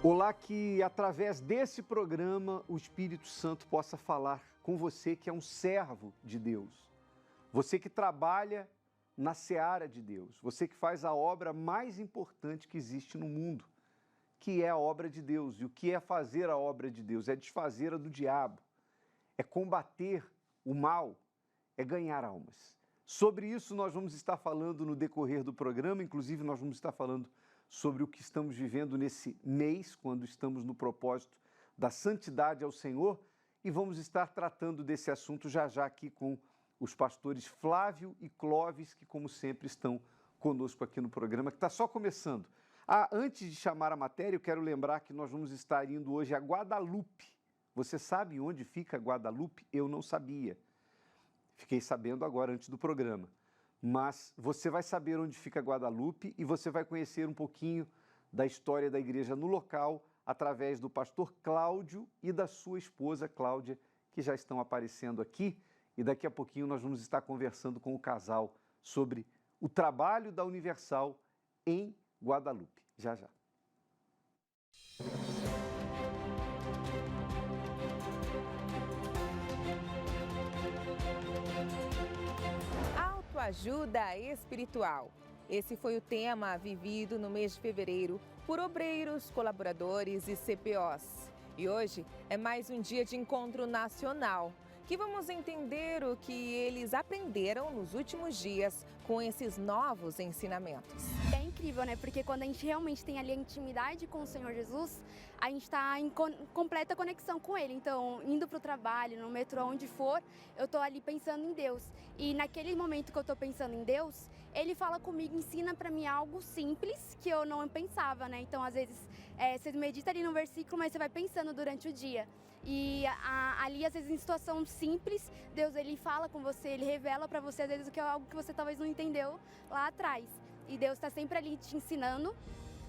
Olá, que através desse programa o Espírito Santo possa falar com você que é um servo de Deus, você que trabalha na seara de Deus, você que faz a obra mais importante que existe no mundo, que é a obra de Deus. E o que é fazer a obra de Deus? É desfazer a do diabo, é combater o mal, é ganhar almas. Sobre isso nós vamos estar falando no decorrer do programa, inclusive nós vamos estar falando sobre o que estamos vivendo nesse mês, quando estamos no propósito da santidade ao Senhor, e vamos estar tratando desse assunto já já aqui com os pastores Flávio e Clóvis, que como sempre estão conosco aqui no programa, que está só começando. Antes de chamar a matéria, eu quero lembrar que nós vamos estar indo hoje a Guadalupe. Você sabe onde fica Guadalupe? Eu não sabia. Fiquei sabendo agora, antes do programa. Mas você vai saber onde fica Guadalupe e você vai conhecer um pouquinho da história da igreja no local através do pastor Cláudio e da sua esposa Cláudia, que já estão aparecendo aqui. E daqui a pouquinho nós vamos estar conversando com o casal sobre o trabalho da Universal em Guadalupe. Já, já. Ajuda espiritual. Esse foi o tema vivido no mês de fevereiro por obreiros, colaboradores e CPOs. E hoje é mais um dia de encontro nacional, que vamos entender o que eles aprenderam nos últimos dias com esses novos ensinamentos. É incrível, né? Porque quando a gente realmente tem ali a intimidade com o Senhor Jesus, a gente está em completa conexão com Ele. Então, indo para o trabalho, no metrô, onde for, eu estou ali pensando em Deus. E naquele momento que eu estou pensando em Deus, Ele fala comigo, ensina para mim algo simples que eu não pensava, né? Então, às vezes, você medita ali no versículo, mas você vai pensando durante o dia. E ali, às vezes, em situação simples, Deus, Ele fala com você, Ele revela para você, às vezes, o que é algo que você talvez não entendeu lá atrás. E Deus está sempre ali te ensinando,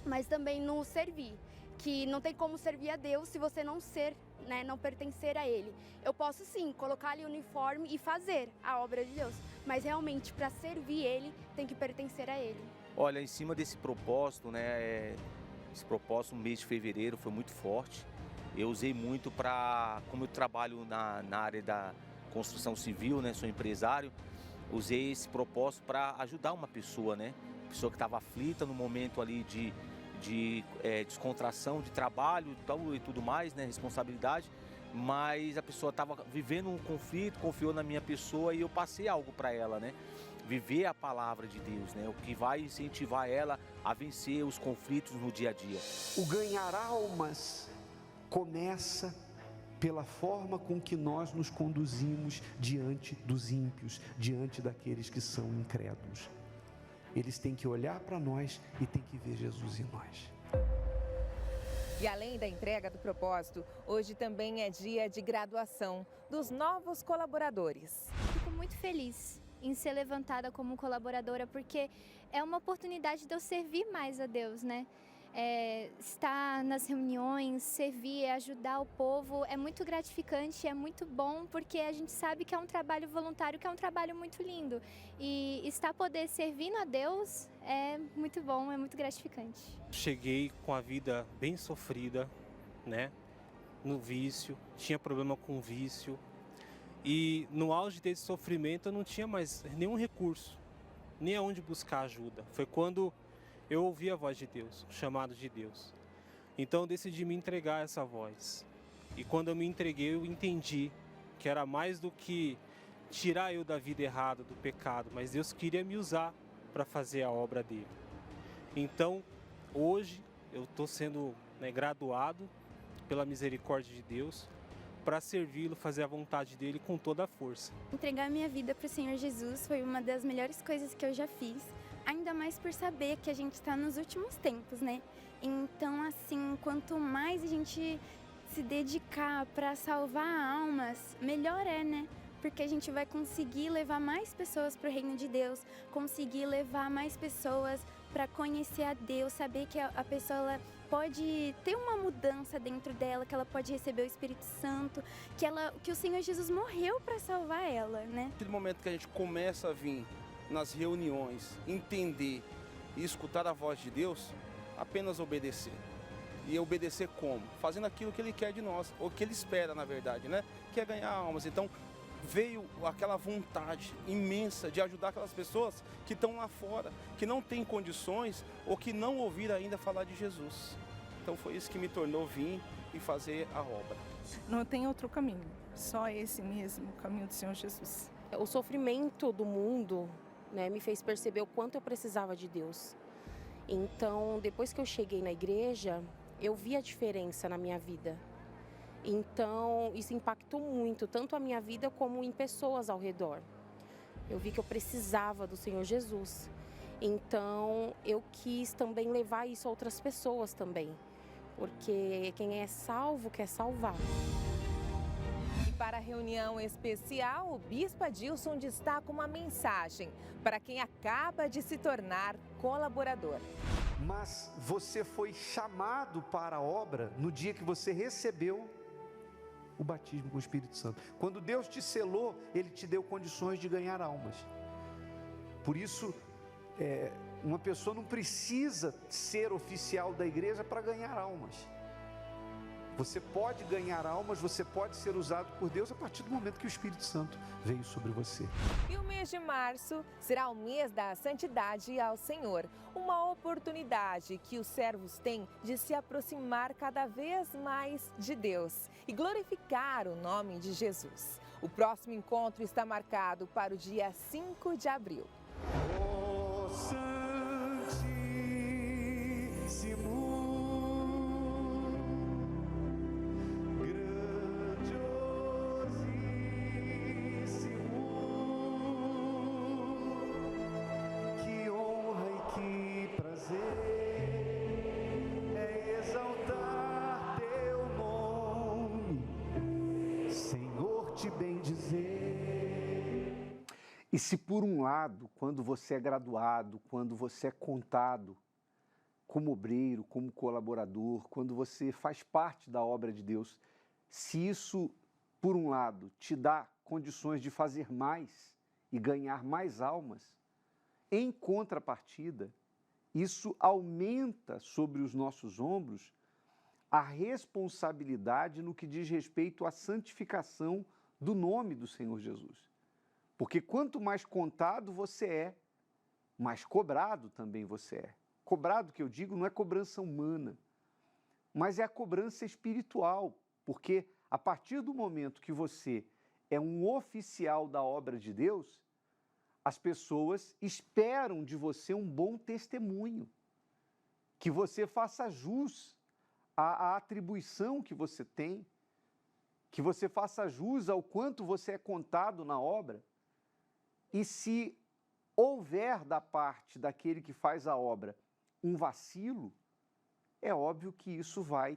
mas também no servir. Que não tem como servir a Deus se você não ser, né, não pertencer a Ele. Eu posso sim colocar ali o uniforme e fazer a obra de Deus, mas realmente para servir Ele tem que pertencer a Ele. Olha, em cima desse propósito, né, esse propósito no mês de fevereiro foi muito forte. Eu usei muito como eu trabalho na área da construção civil, né, sou empresário, usei esse propósito para ajudar uma pessoa, né, pessoa que estava aflita no momento ali de descontração, de trabalho e tudo mais, né, responsabilidade, mas a pessoa estava vivendo um conflito, confiou na minha pessoa e eu passei algo para ela, né, viver a palavra de Deus, né, o que vai incentivar ela a vencer os conflitos no dia a dia. O ganhar almas começa pela forma com que nós nos conduzimos diante dos ímpios, diante daqueles que são incrédulos. Eles têm que olhar para nós e têm que ver Jesus em nós. E além da entrega do propósito, hoje também é dia de graduação dos novos colaboradores. Fico muito feliz em ser levantada como colaboradora, porque é uma oportunidade de eu servir mais a Deus, né? Estar nas reuniões, servir, ajudar o povo é muito gratificante, é muito bom, porque a gente sabe que é um trabalho voluntário, que é um trabalho muito lindo. E estar poder servindo a Deus é muito bom, é muito gratificante. Cheguei com a vida bem sofrida, né? No vício, tinha problema com vício. E no auge desse sofrimento eu não tinha mais nenhum recurso, nem aonde buscar ajuda. Foi quando eu ouvi a voz de Deus, o chamado de Deus. Então eu decidi me entregar a essa voz. E quando eu me entreguei, eu entendi que era mais do que tirar eu da vida errada, do pecado, mas Deus queria me usar para fazer a obra dele. Então, hoje, eu estou sendo, né, graduado pela misericórdia de Deus para servi-lo, fazer a vontade dele com toda a força. Entregar minha vida para o Senhor Jesus foi uma das melhores coisas que eu já fiz. Ainda mais por saber que a gente está nos últimos tempos, né? Então, assim, quanto mais a gente se dedicar para salvar almas, melhor é, né? Porque a gente vai conseguir levar mais pessoas para o reino de Deus, conseguir levar mais pessoas para conhecer a Deus, saber que a pessoa pode ter uma mudança dentro dela, que ela pode receber o Espírito Santo, que o Senhor Jesus morreu para salvar ela, né? Naquele momento que a gente começa a vir nas reuniões, entender e escutar a voz de Deus, apenas obedecer. E obedecer como? Fazendo aquilo que Ele quer de nós, ou que Ele espera, na verdade, né? Que é ganhar almas. Então, veio aquela vontade imensa de ajudar aquelas pessoas que estão lá fora, que não têm condições ou que não ouviram ainda falar de Jesus. Então, foi isso que me tornou vir e fazer a obra. Não tem outro caminho, só esse mesmo, o caminho do Senhor Jesus. O sofrimento do mundo, né, me fez perceber o quanto eu precisava de Deus. Então, depois que eu cheguei na igreja, eu vi a diferença na minha vida. Então, isso impactou muito, tanto a minha vida como em pessoas ao redor. Eu vi que eu precisava do Senhor Jesus. Então, eu quis também levar isso a outras pessoas também. Porque quem é salvo quer salvar. E para a reunião especial, o Bispo Adilson destaca uma mensagem para quem acaba de se tornar colaborador. Mas você foi chamado para a obra no dia que você recebeu o batismo com o Espírito Santo. Quando Deus te selou, Ele te deu condições de ganhar almas. Por isso, uma pessoa não precisa ser oficial da igreja para ganhar almas. Você pode ganhar almas, você pode ser usado por Deus a partir do momento que o Espírito Santo veio sobre você. E o mês de março será o mês da santidade ao Senhor. Uma oportunidade que os servos têm de se aproximar cada vez mais de Deus e glorificar o nome de Jesus. O próximo encontro está marcado para o dia 5 de abril. Oh, Santíssimo, que honra e que prazer é exaltar teu nome, Senhor, te bendizer. E se por um lado, quando você é graduado, quando você é contado como obreiro, como colaborador, quando você faz parte da obra de Deus, se isso, por um lado, te dá condições de fazer mais e ganhar mais almas, em contrapartida, isso aumenta sobre os nossos ombros a responsabilidade no que diz respeito à santificação do nome do Senhor Jesus. Porque quanto mais contado você é, mais cobrado também você é. Cobrado, que eu digo, não é cobrança humana, mas é a cobrança espiritual, porque a partir do momento que você é um oficial da obra de Deus, as pessoas esperam de você um bom testemunho, que você faça jus à atribuição que você tem, que você faça jus ao quanto você é contado na obra. E se houver da parte daquele que faz a obra um vacilo, é óbvio que isso vai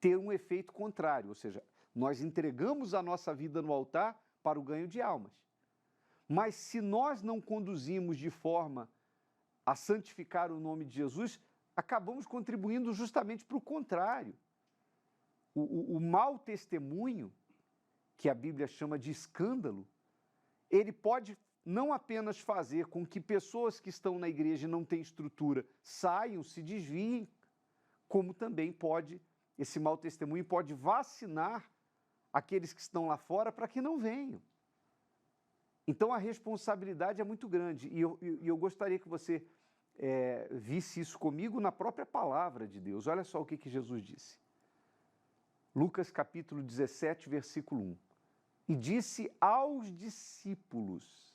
ter um efeito contrário, ou seja, nós entregamos a nossa vida no altar para o ganho de almas. Mas se nós não conduzimos de forma a santificar o nome de Jesus, acabamos contribuindo justamente para o contrário. O mau testemunho, que a Bíblia chama de escândalo, ele pode não apenas fazer com que pessoas que estão na igreja e não têm estrutura saiam, se desviem, como também esse mau testemunho pode vacinar aqueles que estão lá fora para que não venham. Então a responsabilidade é muito grande e eu gostaria que você visse isso comigo na própria palavra de Deus. Olha só o que Jesus disse. Lucas capítulo 17, versículo 1. E disse aos discípulos,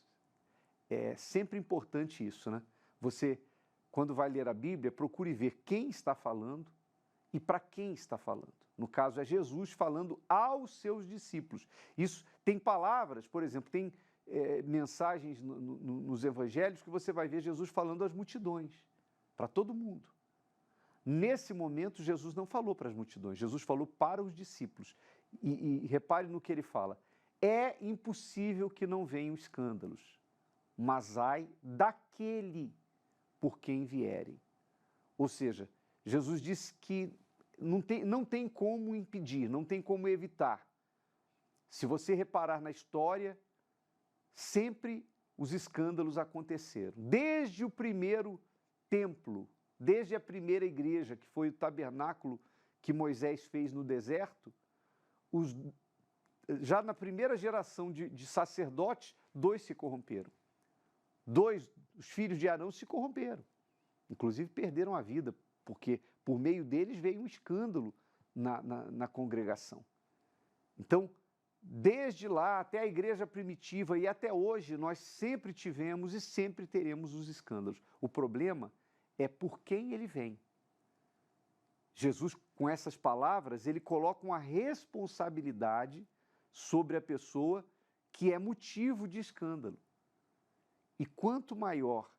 é sempre importante isso, né? Você, quando vai ler a Bíblia, procure ver quem está falando e para quem está falando. No caso, é Jesus falando aos seus discípulos. Isso tem palavras, por exemplo, tem mensagens nos evangelhos que você vai ver Jesus falando às multidões, para todo mundo. Nesse momento, Jesus não falou para as multidões, Jesus falou para os discípulos. E repare no que ele fala. É impossível que não venham escândalos, mas ai daquele por quem vierem. Ou seja, Jesus disse que não tem como impedir, não tem como evitar. Se você reparar na história, sempre os escândalos aconteceram. Desde o primeiro templo, desde a primeira igreja, que foi o tabernáculo que Moisés fez no deserto, já na primeira geração de sacerdotes, 2 se corromperam. 2, os filhos de Arão se corromperam. Inclusive perderam a vida, porque por meio deles veio um escândalo na congregação. Então, desde lá até a igreja primitiva e até hoje, nós sempre tivemos e sempre teremos os escândalos. O problema é por quem ele vem. Jesus, com essas palavras, ele coloca uma responsabilidade sobre a pessoa que é motivo de escândalo. E quanto maior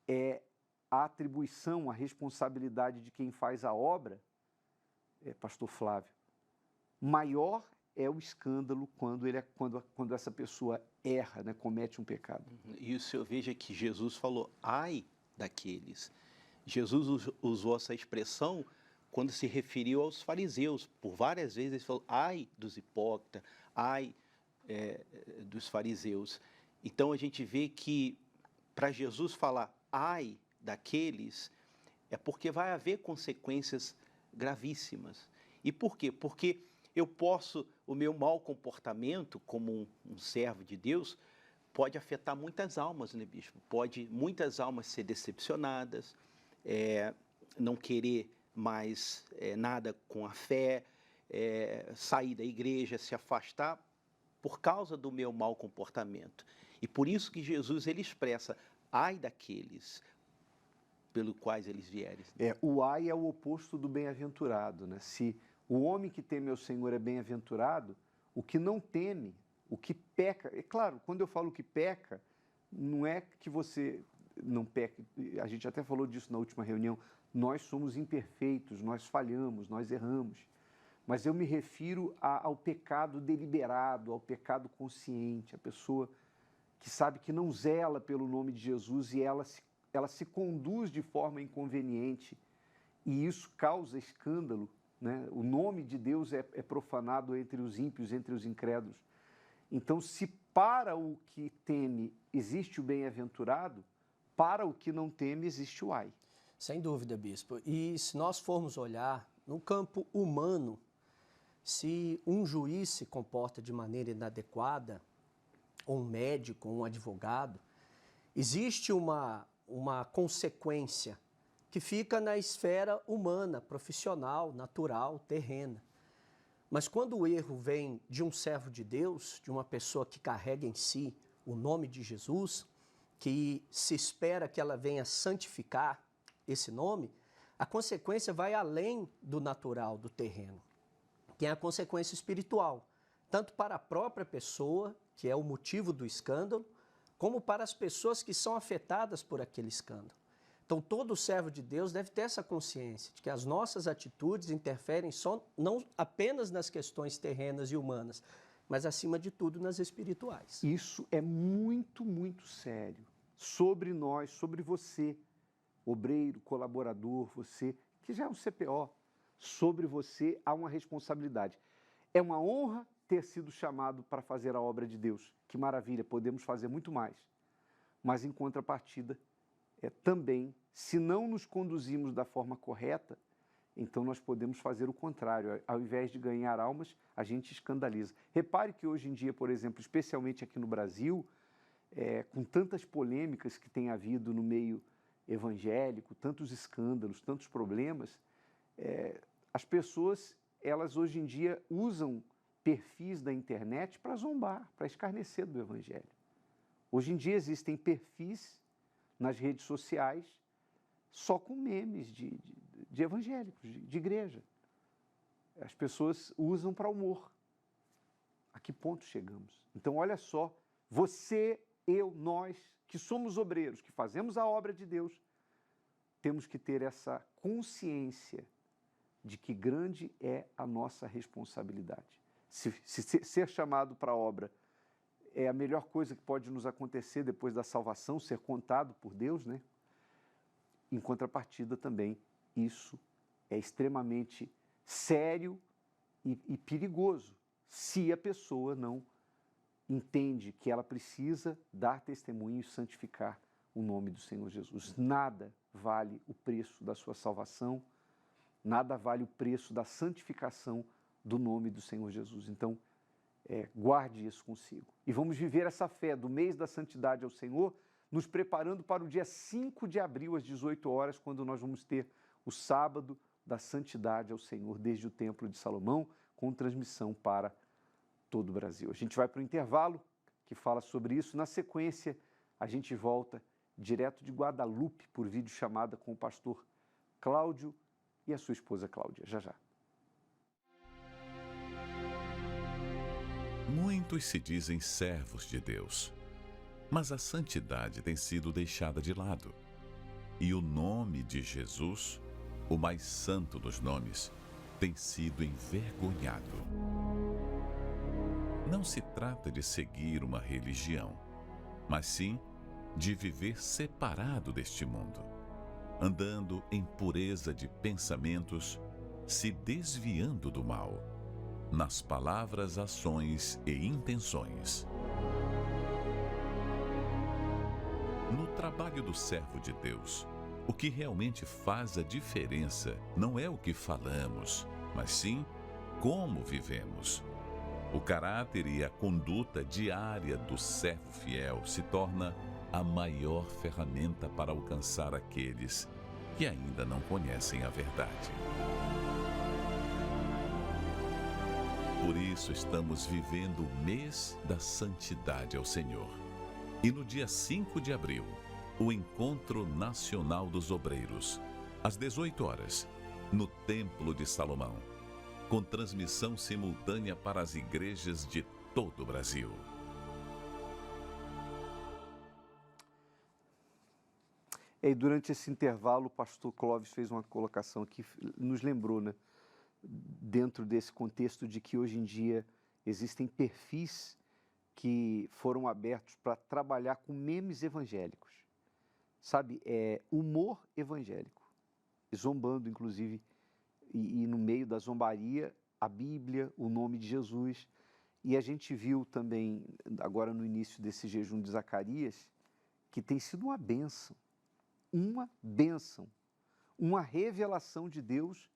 é a atribuição, a responsabilidade de quem faz a obra, pastor Flávio, maior é o escândalo quando essa pessoa erra, né, comete um pecado. E o senhor veja que Jesus falou, ai daqueles. Jesus usou essa expressão quando se referiu aos fariseus. Por várias vezes ele falou, ai dos hipócritas, ai dos fariseus. Então a gente vê que para Jesus falar ai daqueles, é porque vai haver consequências gravíssimas. E por quê? Porque eu posso, o meu mau comportamento como um servo de Deus, pode afetar muitas almas, né, bispo? Pode muitas almas ser decepcionadas, não querer mais nada com a fé, sair da igreja, se afastar por causa do meu mau comportamento. E por isso que Jesus ele expressa, ai daqueles pelos quais eles vierem. O ai é o oposto do bem-aventurado, né? Se o homem que teme ao Senhor é bem-aventurado, o que não teme, o que peca... É claro, quando eu falo que peca, não é que você não peca. A gente até falou disso na última reunião. Nós somos imperfeitos, nós falhamos, nós erramos. Mas eu me refiro ao pecado deliberado, ao pecado consciente, a pessoa que sabe que não zela pelo nome de Jesus e ela se conduz de forma inconveniente e isso causa escândalo, né? O nome de Deus é profanado entre os ímpios, entre os incrédulos. Então, se para o que teme existe o bem-aventurado, para o que não teme existe o ai. Sem dúvida, bispo. E se nós formos olhar no campo humano, se um juiz se comporta de maneira inadequada, ou um médico, ou um advogado, existe uma consequência que fica na esfera humana, profissional, natural, terrena. Mas quando o erro vem de um servo de Deus, de uma pessoa que carrega em si o nome de Jesus, que se espera que ela venha santificar esse nome, a consequência vai além do natural, do terreno, que é a consequência espiritual, tanto para a própria pessoa, que é o motivo do escândalo, como para as pessoas que são afetadas por aquele escândalo. Então, todo servo de Deus deve ter essa consciência de que as nossas atitudes interferem não apenas nas questões terrenas e humanas, mas, acima de tudo, nas espirituais. Isso é muito, muito sério. Sobre nós, sobre você, obreiro, colaborador, você, que já é um CPO, sobre você há uma responsabilidade. É uma honra ter sido chamado para fazer a obra de Deus. Que maravilha, podemos fazer muito mais. Mas, em contrapartida, também, se não nos conduzimos da forma correta, então nós podemos fazer o contrário. Ao invés de ganhar almas, a gente escandaliza. Repare que hoje em dia, por exemplo, especialmente aqui no Brasil, com tantas polêmicas que tem havido no meio evangélico, tantos escândalos, tantos problemas, as pessoas, elas hoje em dia usam perfis da internet para zombar, para escarnecer do evangelho. Hoje em dia existem perfis nas redes sociais só com memes de evangélicos, de igreja. As pessoas usam para humor. A que ponto chegamos? Então, olha só, você, eu, nós, que somos obreiros, que fazemos a obra de Deus, temos que ter essa consciência de que grande é a nossa responsabilidade. Se ser chamado para a obra é a melhor coisa que pode nos acontecer depois da salvação, ser contado por Deus, né? Em contrapartida também, isso é extremamente sério e perigoso se a pessoa não entende que ela precisa dar testemunho e santificar o nome do Senhor Jesus. Nada vale o preço da sua salvação, nada vale o preço da santificação do nome do Senhor Jesus. Então, guarde isso consigo. E vamos viver essa fé do mês da santidade ao Senhor, nos preparando para o dia 5 de abril, às 18 horas, quando nós vamos ter o sábado da santidade ao Senhor, desde o Templo de Salomão, com transmissão para todo o Brasil. A gente vai para o intervalo, que fala sobre isso. Na sequência, a gente volta direto de Guadalupe, por videochamada com o pastor Cláudio e a sua esposa Cláudia. Já, já. Muitos se dizem servos de Deus, mas a santidade tem sido deixada de lado. E o nome de Jesus, o mais santo dos nomes, tem sido envergonhado. Não se trata de seguir uma religião, mas sim de viver separado deste mundo, andando em pureza de pensamentos, se desviando do mal, nas palavras, ações e intenções. No trabalho do servo de Deus, o que realmente faz a diferença não é o que falamos, mas sim como vivemos. O caráter e a conduta diária do servo fiel se torna a maior ferramenta para alcançar aqueles que ainda não conhecem a verdade. Por isso estamos vivendo o mês da santidade ao Senhor. E no dia 5 de abril, o Encontro Nacional dos Obreiros, às 18 horas, no Templo de Salomão, com transmissão simultânea para as igrejas de todo o Brasil. E durante esse intervalo, o pastor Clóvis fez uma colocação que nos lembrou, né? Dentro desse contexto de que hoje em dia existem perfis que foram abertos para trabalhar com memes evangélicos, sabe? Humor evangélico, zombando, inclusive, e no meio da zombaria, a Bíblia, o nome de Jesus. E a gente viu também, agora no início desse jejum de Zacarias, que tem sido uma bênção, uma revelação de Deus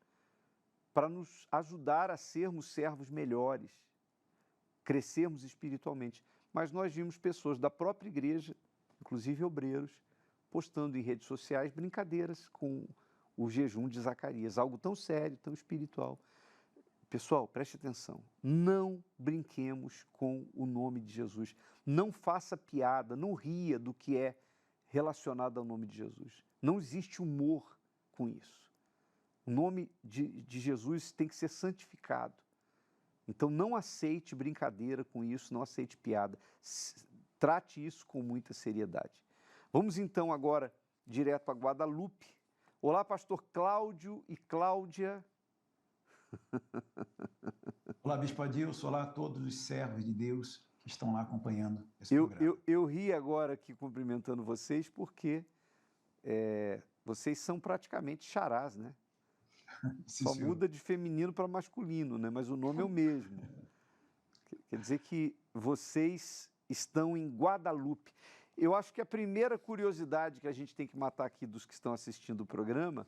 para nos ajudar a sermos servos melhores, crescermos espiritualmente. Mas nós vimos pessoas da própria igreja, inclusive obreiros, postando em redes sociais brincadeiras com o jejum de Zacarias, algo tão sério, tão espiritual. Pessoal, preste atenção, não brinquemos com o nome de Jesus, não faça piada, não ria do que é relacionado ao nome de Jesus. Não existe humor com isso. O nome de Jesus tem que ser santificado. Então não aceite brincadeira com isso, não aceite piada. Trate isso com muita seriedade. Vamos então agora direto a Guadalupe. Olá, pastor Cláudio e Cláudia. Olá, Bispo Adilson. Olá a todos os servos de Deus que estão lá acompanhando esse programa. Eu ri agora aqui cumprimentando vocês porque vocês são praticamente charás, né? Sim, só senhor. muda de feminino para masculino, né? Mas o nome é o mesmo. Quer dizer que vocês estão em Guadalupe. Eu acho que a primeira curiosidade que a gente tem que matar aqui dos que estão assistindo o programa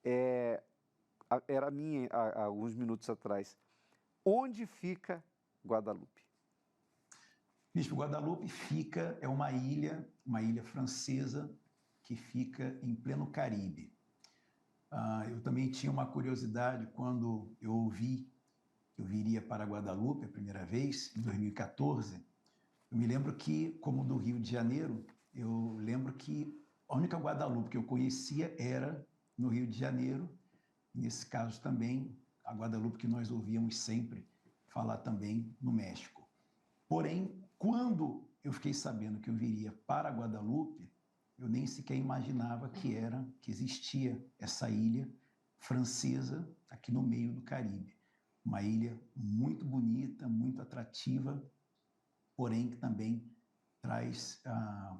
era a minha há alguns minutos atrás. Onde fica Guadalupe? Bispo, Guadalupe é uma ilha francesa que fica em pleno Caribe. Eu também tinha uma curiosidade quando eu ouvi que eu viria para Guadalupe a primeira vez, em 2014. Eu me lembro que, como do Rio de Janeiro, eu lembro que a única Guadalupe que eu conhecia era no Rio de Janeiro. Nesse caso também, a Guadalupe que nós ouvíamos sempre falar também no México. Porém, quando eu fiquei sabendo que eu viria para Guadalupe, eu nem sequer imaginava que existia essa ilha francesa aqui no meio do Caribe. Uma ilha muito bonita, muito atrativa, porém que também traz,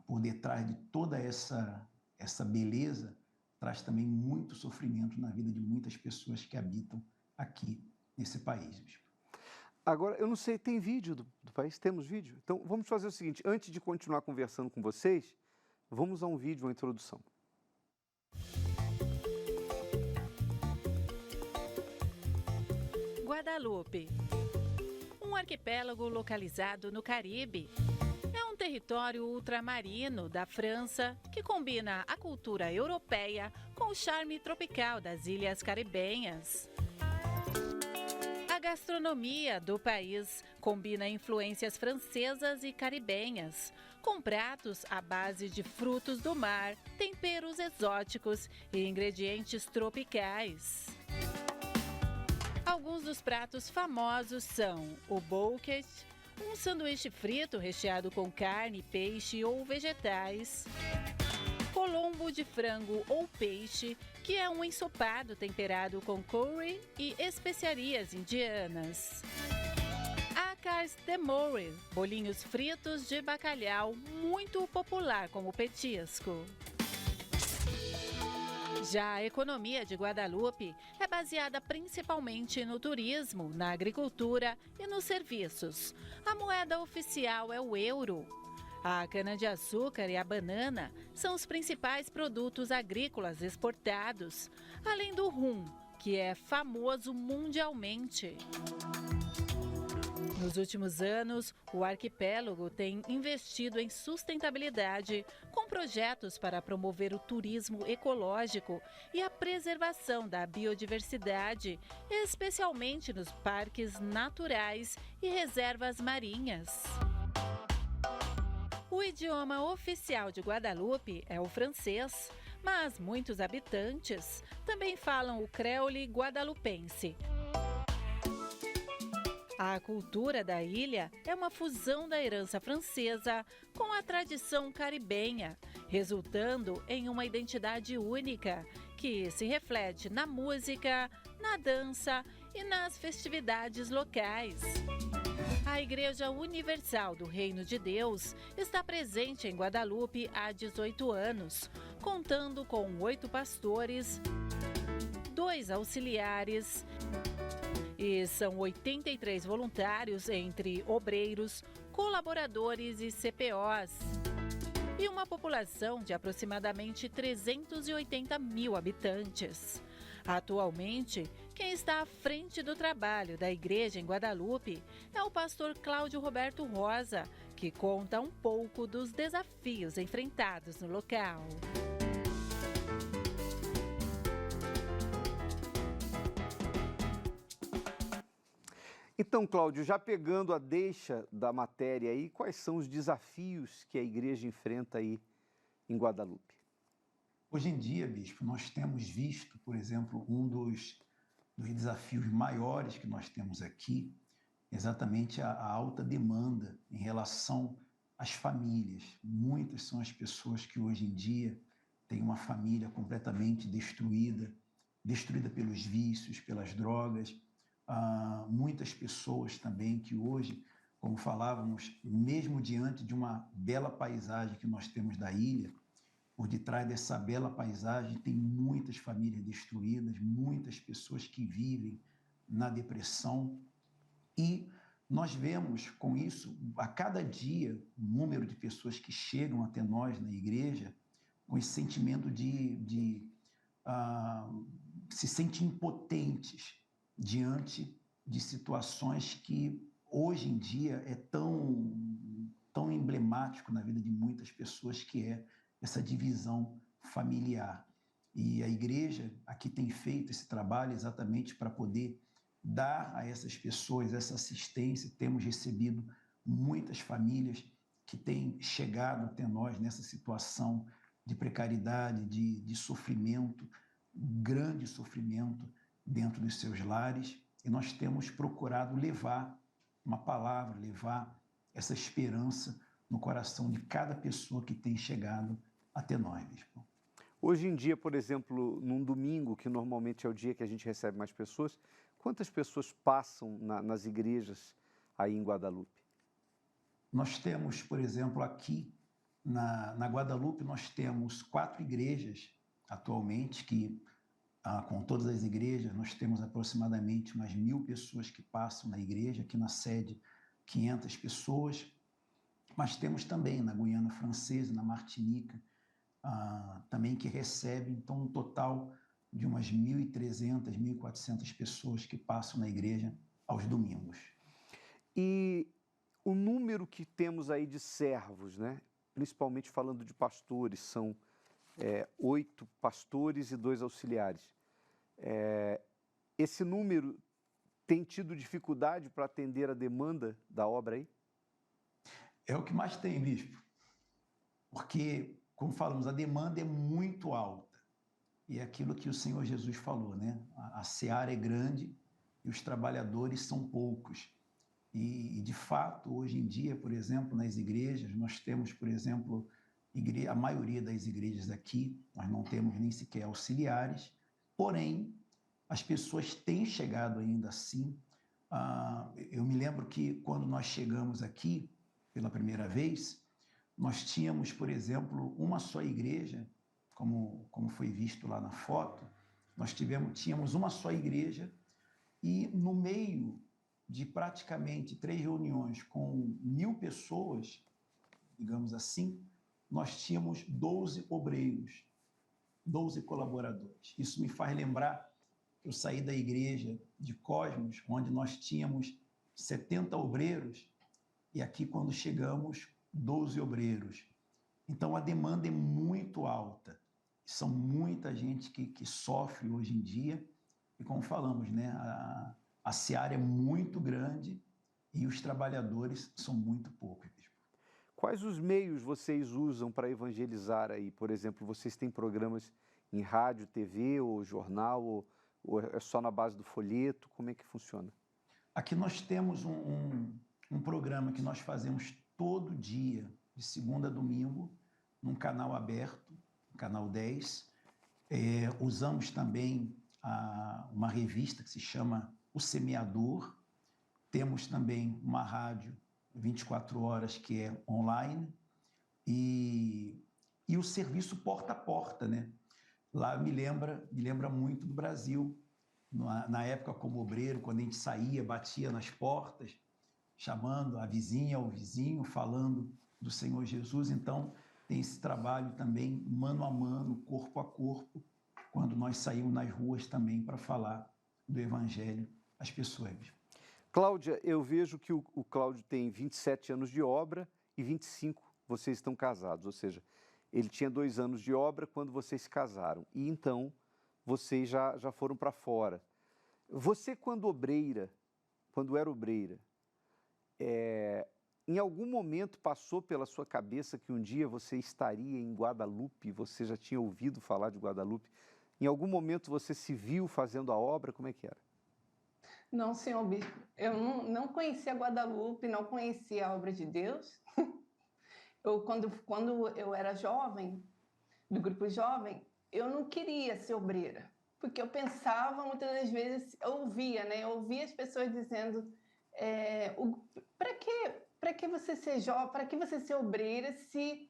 por detrás de toda essa beleza, traz também muito sofrimento na vida de muitas pessoas que habitam aqui nesse país, Bispo. Agora, eu não sei, tem vídeo do país? Temos vídeo? Então, vamos fazer o seguinte, antes de continuar conversando com vocês, Vamos a um vídeo, uma introdução. Guadalupe, um arquipélago localizado no Caribe. É um território ultramarino da França que combina a cultura europeia com o charme tropical das ilhas caribenhas. A gastronomia do país combina influências francesas e caribenhas, com pratos à base de frutos do mar, temperos exóticos e ingredientes tropicais. Alguns dos pratos famosos são o bouquet, um sanduíche frito recheado com carne, peixe ou vegetais, colombo de frango ou peixe, que é um ensopado temperado com curry e especiarias indianas. A carne de moure, bolinhos fritos de bacalhau, muito popular como petisco. Já a economia de Guadalupe é baseada principalmente no turismo, na agricultura e nos serviços. A moeda oficial é o euro. A cana-de-açúcar e a banana são os principais produtos agrícolas exportados, além do rum, que é famoso mundialmente. Nos últimos anos, o arquipélago tem investido em sustentabilidade, com projetos para promover o turismo ecológico e a preservação da biodiversidade, especialmente nos parques naturais e reservas marinhas. O idioma oficial de Guadalupe é o francês, mas muitos habitantes também falam o creole guadalupense. A cultura da ilha é uma fusão da herança francesa com a tradição caribenha, resultando em uma identidade única, que se reflete na música, na dança e nas festividades locais. A Igreja Universal do Reino de Deus está presente em Guadalupe há 18 anos, contando com 8 pastores, 2 auxiliares, e são 83 voluntários entre obreiros, colaboradores e CPOs. E uma população de aproximadamente 380 mil habitantes. Atualmente, quem está à frente do trabalho da igreja em Guadalupe é o pastor Cláudio Roberto Rosa, que conta um pouco dos desafios enfrentados no local. Então, Cláudio, já pegando a deixa da matéria aí, quais são os desafios que a igreja enfrenta aí em Guadalupe? Hoje em dia, bispo, nós temos visto, por exemplo, um dos desafios maiores que nós temos aqui, exatamente a alta demanda em relação às famílias. Muitas são as pessoas que hoje em dia têm uma família completamente destruída pelos vícios, pelas drogas. Muitas pessoas também que hoje, como falávamos, mesmo diante de uma bela paisagem que nós temos da ilha, por detrás dessa bela paisagem tem muitas famílias destruídas, muitas pessoas que vivem na depressão. E nós vemos com isso, a cada dia, o número de pessoas que chegam até nós na igreja com esse sentimento de se sentem impotentes diante de situações que hoje em dia é tão emblemático na vida de muitas pessoas, que é essa divisão familiar. E a igreja aqui tem feito esse trabalho exatamente para poder dar a essas pessoas essa assistência. Temos recebido muitas famílias que têm chegado até nós nessa situação de precariedade, de sofrimento, grande sofrimento dentro dos seus lares, e nós temos procurado levar uma palavra, levar essa esperança no coração de cada pessoa que tem chegado até nós, bispo. Hoje em dia, por exemplo, num domingo, que normalmente é o dia que a gente recebe mais pessoas, quantas pessoas passam nas igrejas aí em Guadalupe? Nós temos, por exemplo, aqui na Guadalupe, nós temos 4 igrejas atualmente que, com todas as igrejas, nós temos aproximadamente umas 1.000 pessoas que passam na igreja. Aqui na sede, 500 pessoas. Mas temos também na Guiana Francesa, na Martinica, também que recebe, então um total de umas 1.300, 1.400 pessoas que passam na igreja aos domingos. E o número que temos aí de servos, né? Principalmente falando de pastores, são 8 pastores e 2 auxiliares. Esse número tem tido dificuldade para atender a demanda da obra aí? É o que mais tem, bispo. Porque, como falamos, a demanda é muito alta. E é aquilo que o Senhor Jesus falou, né? A seara é grande e os trabalhadores são poucos. E de fato, hoje em dia, por exemplo, nas igrejas, nós temos, por exemplo, a maioria das igrejas aqui, nós não temos nem sequer auxiliares, porém, as pessoas têm chegado ainda assim. Eu me lembro que quando nós chegamos aqui, pela primeira vez, nós tínhamos, por exemplo, uma só igreja, como foi visto lá na foto, nós tínhamos uma só igreja e no meio de praticamente 3 reuniões com 1.000 pessoas, digamos assim, nós tínhamos 12 obreiros, 12 colaboradores. Isso me faz lembrar que eu saí da igreja de Cosmos, onde nós tínhamos 70 obreiros, e aqui quando chegamos, 12 obreiros. Então a demanda é muito alta. São muita gente que sofre hoje em dia, e como falamos, né, a seara é muito grande e os trabalhadores são muito poucos. Quais os meios vocês usam para evangelizar aí? Por exemplo, vocês têm programas em rádio, TV ou jornal, ou é só na base do folheto? Como é que funciona? Aqui nós temos um programa que nós fazemos todo dia, de segunda a domingo, num canal aberto, canal 10. Usamos também uma revista que se chama O Semeador. Temos também uma rádio 24 horas que é online e o serviço porta a porta, né? Lá me lembra muito do Brasil, na época como obreiro, quando a gente saía, batia nas portas, chamando a vizinha, o vizinho, falando do Senhor Jesus. Então, tem esse trabalho também, mano a mano, corpo a corpo, quando nós saímos nas ruas também para falar do Evangelho às pessoas. Cláudia, eu vejo que o Cláudio tem 27 anos de obra e 25 vocês estão casados, ou seja, ele tinha 2 anos de obra quando vocês se casaram, e então vocês já foram para fora. Você, quando era obreira, em algum momento passou pela sua cabeça que um dia você estaria em Guadalupe? Você já tinha ouvido falar de Guadalupe? Em algum momento você se viu fazendo a obra? Como é que era? Não, senhor bispo, eu não conhecia Guadalupe, não conhecia a obra de Deus. Quando eu era jovem, do grupo jovem, eu não queria ser obreira, porque eu pensava, muitas das vezes, eu ouvia as pessoas dizendo, para que você ser jovem, para que você ser obreira se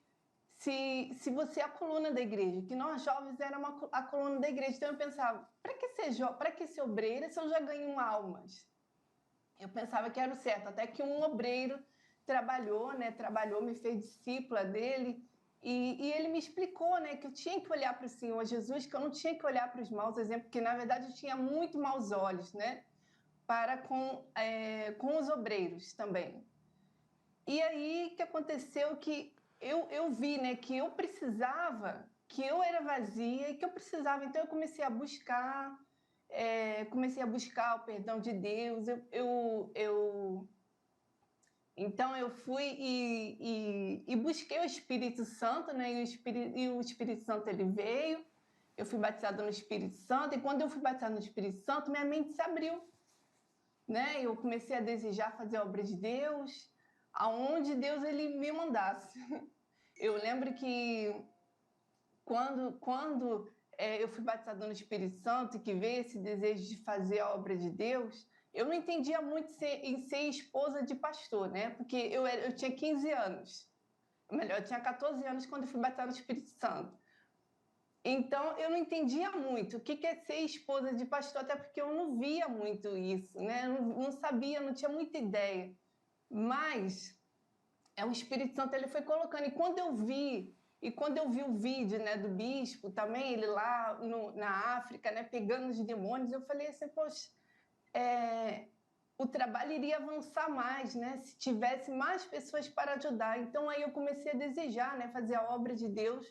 você é a coluna da igreja, que nós jovens éramos a coluna da igreja. Então eu pensava, para que ser obreira se eu já ganho almas? Eu pensava que era o certo, até que um obreiro trabalhou, me fez discípula dele, e ele me explicou, né, que eu tinha que olhar para o Senhor Jesus, que eu não tinha que olhar para os maus exemplos, porque na verdade eu tinha muito maus olhos, né, para com os obreiros também. E aí que aconteceu que eu vi, né, que eu precisava, que eu era vazia e que eu precisava. Então eu comecei a buscar o perdão de Deus. Então eu fui e busquei o Espírito Santo, né, e o Espírito Santo ele veio. Eu fui batizada no Espírito Santo, e quando eu fui batizada no Espírito Santo, minha mente se abriu, né? Eu comecei a desejar fazer a obra de Deus, aonde Deus ele me mandasse. Eu lembro que quando eu fui batizada no Espírito Santo e que veio esse desejo de fazer a obra de Deus, eu não entendia muito em ser esposa de pastor, né? Porque eu tinha 15 anos. Melhor, eu tinha 14 anos quando eu fui batizada no Espírito Santo. Então, eu não entendia muito o que é ser esposa de pastor, até porque eu não via muito isso, né? Eu não sabia, não tinha muita ideia. Mas o Espírito Santo ele foi colocando. E quando eu vi E quando eu vi o vídeo, né, do bispo também, ele lá na África, né, pegando os demônios, eu falei assim, poxa, o trabalho iria avançar mais, né, se tivesse mais pessoas para ajudar. Então aí eu comecei a desejar, né, fazer a obra de Deus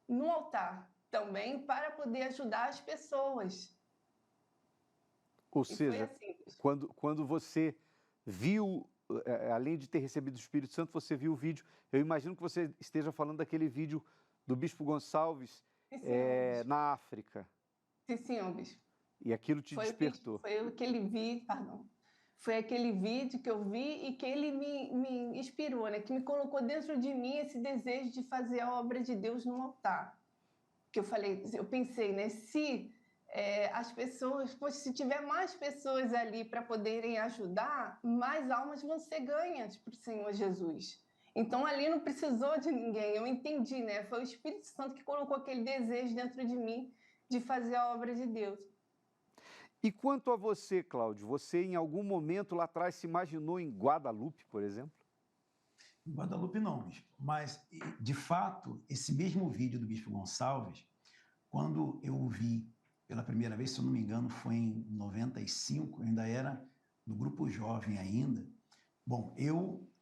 no altar também para poder ajudar as pessoas. Ou seja, assim, quando você viu, além de ter recebido o Espírito Santo, você viu o vídeo. Eu imagino que você esteja falando daquele vídeo do Bispo Gonçalves na África. Sim, bispo. E aquilo te despertou. Foi aquele vídeo que eu vi e que ele me inspirou, né? Que me colocou dentro de mim esse desejo de fazer a obra de Deus no altar. Que eu pensei, né? Se as pessoas, poxa, se tiver mais pessoas ali para poderem ajudar, mais almas vão ser ganhas para o Senhor Jesus. Então ali não precisou de ninguém, eu entendi, né? Foi o Espírito Santo que colocou aquele desejo dentro de mim de fazer a obra de Deus. E quanto a você, Cláudio, você em algum momento lá atrás se imaginou em Guadalupe, por exemplo? Em Guadalupe não, bispo. Mas, de fato, esse mesmo vídeo do Bispo Gonçalves, quando eu o vi pela primeira vez, se eu não me engano, foi em 95, eu ainda era do grupo jovem ainda. Bom,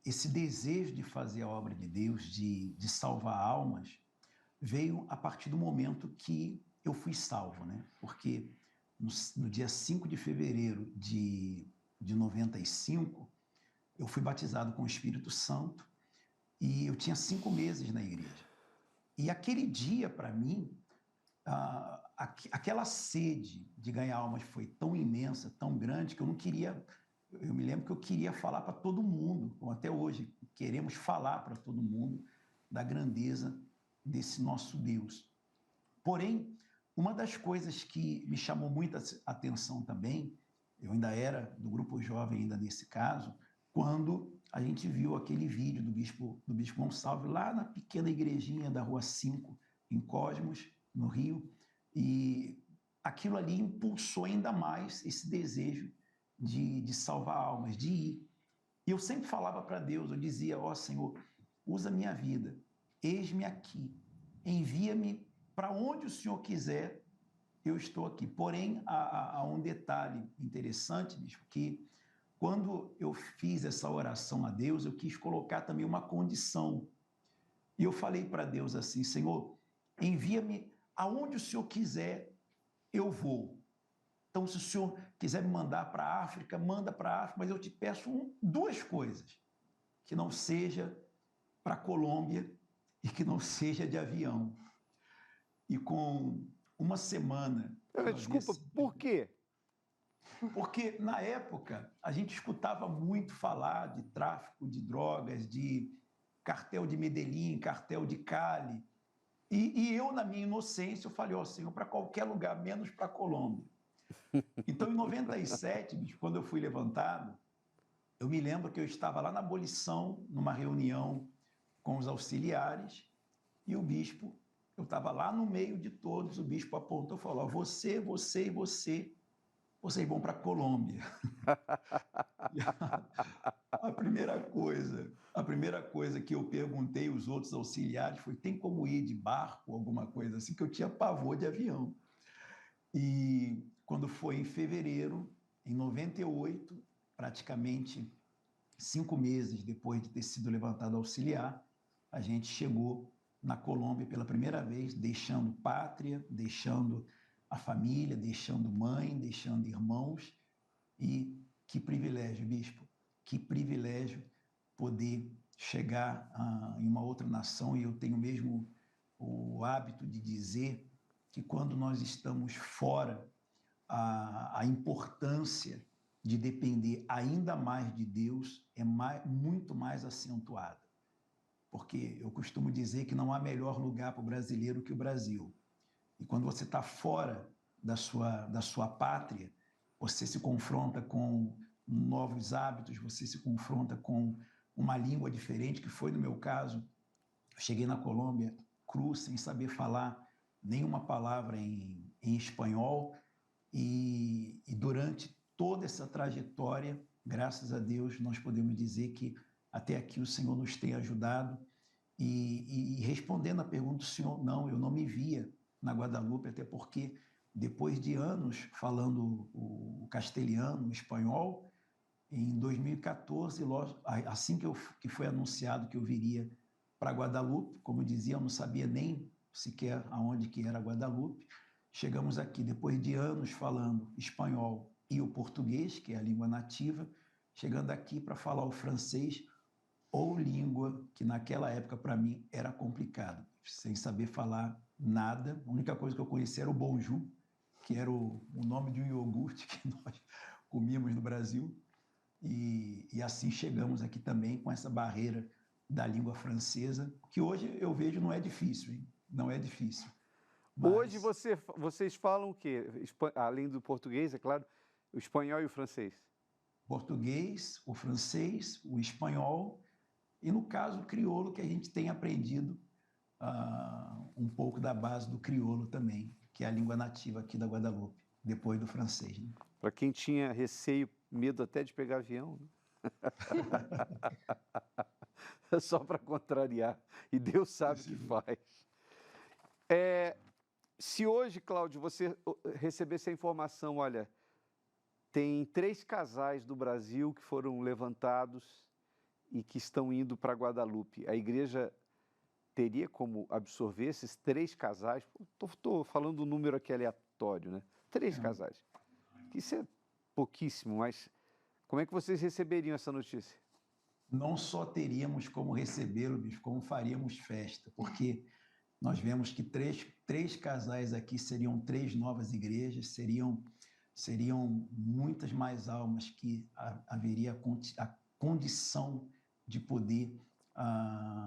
esse desejo de fazer a obra de Deus, de salvar almas, veio a partir do momento que eu fui salvo, né? Porque no dia 5 de fevereiro de 95, eu fui batizado com o Espírito Santo e eu tinha 5 meses na igreja. E aquele dia, para mim, aquela sede de ganhar almas foi tão imensa, tão grande, que eu não queria... Eu me lembro que eu queria falar para todo mundo, como até hoje queremos falar para todo mundo da grandeza desse nosso Deus. Porém, uma das coisas que me chamou muita atenção também, eu ainda era do grupo jovem ainda nesse caso, quando a gente viu aquele vídeo do Bispo Gonçalves lá na pequena igrejinha da Rua 5, em Cosmos, no Rio, e aquilo ali impulsou ainda mais esse desejo de salvar almas, de ir. E eu sempre falava para Deus, eu dizia, ó Senhor, usa minha vida, eis-me aqui, envia-me para onde o Senhor quiser, eu estou aqui. Porém, há um detalhe interessante, bispo, que quando eu fiz essa oração a Deus, eu quis colocar também uma condição. E eu falei para Deus assim, Senhor, envia-me aonde o Senhor quiser, eu vou. Então, se o Senhor quiser me mandar para a África, manda para a África, mas eu te peço 2 coisas, que não seja para a Colômbia e que não seja de avião. E com uma semana... Desculpa, por quê? Porque, na época, a gente escutava muito falar de tráfico de drogas, de cartel de Medellín, cartel de Cali. E eu, na minha inocência, eu falei, ó Senhor, para qualquer lugar, menos para a Colômbia. Então, em 97, quando eu fui levantado, eu me lembro que eu estava lá na abolição, numa reunião com os auxiliares, e o bispo, eu estava lá no meio de todos, o bispo apontou e falou, você e você, vocês vão para a Colômbia. A primeira coisa que eu perguntei aos outros auxiliares foi, tem como ir de barco, alguma coisa assim, que eu tinha pavor de avião. E quando foi em fevereiro, em 98, praticamente 5 meses depois de ter sido levantado auxiliar, a gente chegou na Colômbia pela primeira vez, deixando pátria, deixando a família, deixando mãe, deixando irmãos. E que privilégio, bispo, que privilégio poder chegar em uma outra nação. E eu tenho mesmo o hábito de dizer que quando nós estamos fora, a importância de depender ainda mais de Deus é muito mais acentuada. Porque eu costumo dizer que não há melhor lugar para o brasileiro que o Brasil. E quando você está fora da sua pátria, você se confronta com novos hábitos, você se confronta com uma língua diferente, que foi no meu caso. Eu cheguei na Colômbia cru, sem saber falar nenhuma palavra em espanhol, e durante toda essa trajetória, graças a Deus, nós podemos dizer que até aqui o Senhor nos tem ajudado, E respondendo à pergunta do senhor, não, eu não me via na Guadalupe, até porque depois de anos falando o castelhano, o espanhol, em 2014, assim que foi anunciado que eu viria para Guadalupe, como eu dizia, eu não sabia nem sequer aonde que era Guadalupe. Chegamos aqui depois de anos falando espanhol e o português, que é a língua nativa, chegando aqui para falar o francês, ou língua que naquela época para mim era complicado, sem saber falar nada. A única coisa que eu conhecia era o bonjour, que era o nome de um iogurte que nós comíamos no Brasil. E assim chegamos aqui também com essa barreira da língua francesa, que hoje eu vejo não é difícil, hein? Não é difícil. Mas... Hoje vocês falam o quê? Além do português, é claro, o espanhol e o francês? Português, o francês, o espanhol e, no caso, o crioulo, que a gente tem aprendido um pouco da base do crioulo também, que é a língua nativa aqui da Guadalupe, depois do francês. Né? Para quem tinha receio, medo até de pegar avião, né? Só para contrariar. E Deus sabe o que faz. Se hoje, Cláudio, você recebesse a informação, olha, tem 3 casais do Brasil que foram levantados e que estão indo para Guadalupe, a igreja teria como absorver esses 3 casais? Estou falando um número aqui aleatório, né? 3 casais. Isso é pouquíssimo, mas como é que vocês receberiam essa notícia? Não só teríamos como recebê-lo, bicho, como faríamos festa, porque nós vemos que 3 casais aqui seriam 3 novas igrejas, seriam muitas mais almas que haveria a condição de poder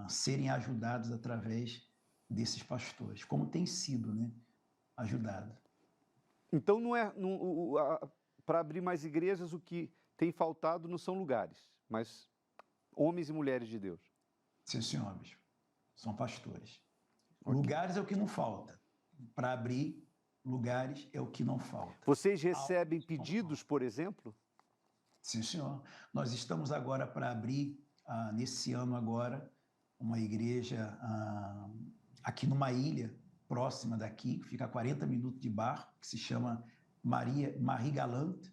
serem ajudados através desses pastores, como tem sido, né, ajudado. Então, para abrir mais igrejas, o que tem faltado não são lugares, mas homens e mulheres de Deus. Sim, senhor, bispo. São pastores. Okay. Lugares é o que não falta. Para abrir lugares é o que não falta. Vocês recebem pedidos, por exemplo? Sim, senhor. Nós estamos agora para abrir, nesse ano agora, uma igreja aqui numa ilha próxima daqui, que fica a 40 minutos de barco, que se chama Marie Galante,